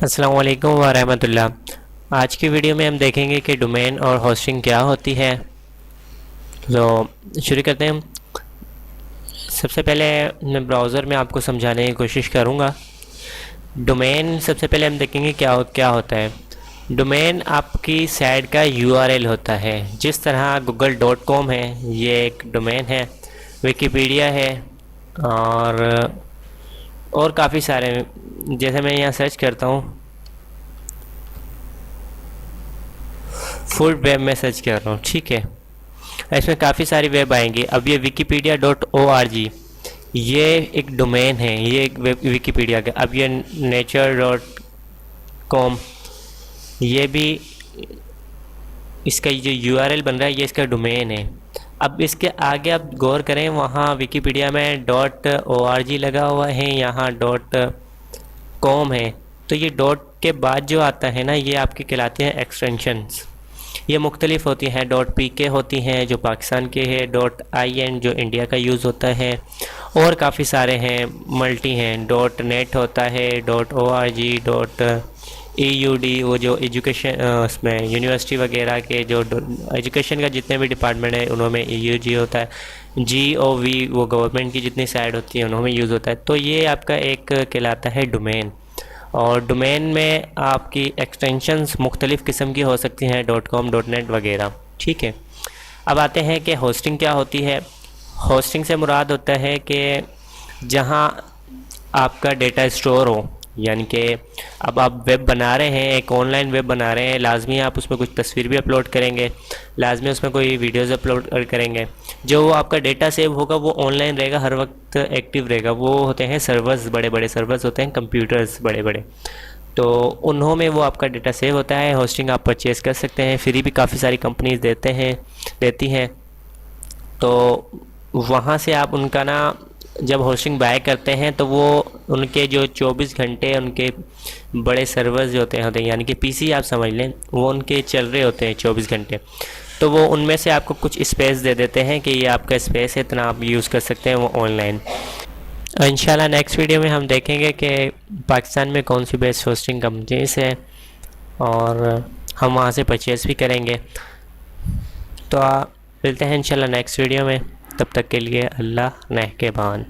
अस्सलाम वालेकुम वरहमतुल्लाह। आज की वीडियो में हम देखेंगे कि डोमेन और होस्टिंग क्या होती है। तो शुरू करते हैं। सबसे पहले मैं ब्राउज़र में आपको समझाने की कोशिश करूँगा। डोमेन सबसे पहले हम देखेंगे क्या होता है। डोमेन आपकी साइट का यूआरएल होता है। जिस तरह google.com है, ये एक डोमेन है। विकिपीडिया है और काफ़ी सारे, जैसे मैं यहाँ सर्च करता हूँ, फुल वेब में सर्च कर रहा हूँ, ठीक है। इसमें काफ़ी सारी वेब आएंगी। अब ये wikipedia.org, ये एक डोमेन है, ये एक वेब विकिपीडिया का। अब ये nature.com, ये भी इसका जो यूआरएल बन रहा है, ये इसका डोमेन है। अब इसके आगे आप गौर करें, वहाँ विकिपीडिया में .org लगा हुआ है, यहाँ .com है। तो ये डॉट के बाद जो आता है ना, ये आपके कहलाते हैं एक्सटेंशंस। ये मुख्तलिफ होती हैं। .pk होती हैं जो पाकिस्तान के है, .in जो इंडिया का यूज़ होता है, और काफ़ी सारे हैं, मल्टी हैं। .net होता है, .org, .eud वो जो एजुकेशन उसमें यूनिवर्सिटी वगैरह के जो एजुकेशन का जितने भी डिपार्टमेंट है उनमें eug होता है। gov वो गवर्नमेंट की जितनी साइड होती है उनमें यूज़ होता है। तो ये आपका एक कहलाता है डोमेन। और डोमेन में आपकी एक्सटेंशंस मुख्तलिफ़ किस्म की हो सकती हैं, .com, .net वगैरह, ठीक है। अब आते हैं कि होस्टिंग क्या होती है। होस्टिंग से मुराद होता है कि जहां आपका डेटा स्टोर हो, यानी कि अब आप वेब बना रहे हैं, एक ऑनलाइन वेब बना रहे हैं, लाजमी आप उसमें कुछ तस्वीर भी अपलोड करेंगे, लाजमी उसमें कोई वीडियोज़ अपलोड करेंगे। जो वो आपका डेटा सेव होगा वो ऑनलाइन रहेगा, हर वक्त एक्टिव रहेगा। वो होते हैं सर्वर्स, बड़े बड़े सर्वर्स होते हैं, कंप्यूटर्स बड़े बड़े। तो उन्हों में वो आपका डेटा सेव होता है। होस्टिंग आप परचेज़ कर सकते हैं, फ्री भी काफ़ी सारी कंपनीज देती हैं। तो वहाँ से आप उनका ना, जब होस्टिंग बाय करते हैं तो वो उनके जो 24 घंटे उनके बड़े सर्वर्स जो होते हैं, यानी कि पीसी आप समझ लें, वो उनके चल रहे होते हैं 24 घंटे। तो वो उनमें से आपको कुछ स्पेस दे देते हैं कि ये आपका स्पेस है, इतना आप यूज़ कर सकते हैं वो ऑनलाइन। इंशाल्लाह नेक्स्ट वीडियो में हम देखेंगे कि पाकिस्तान में कौन सी बेस्ट होस्टिंग कंपनीज है और हम वहाँ से परचेज़ भी करेंगे। तो मिलते हैं इंशाल्लाह नेक्स्ट वीडियो में। तब तक के लिए अल्लाह नेहकेबान।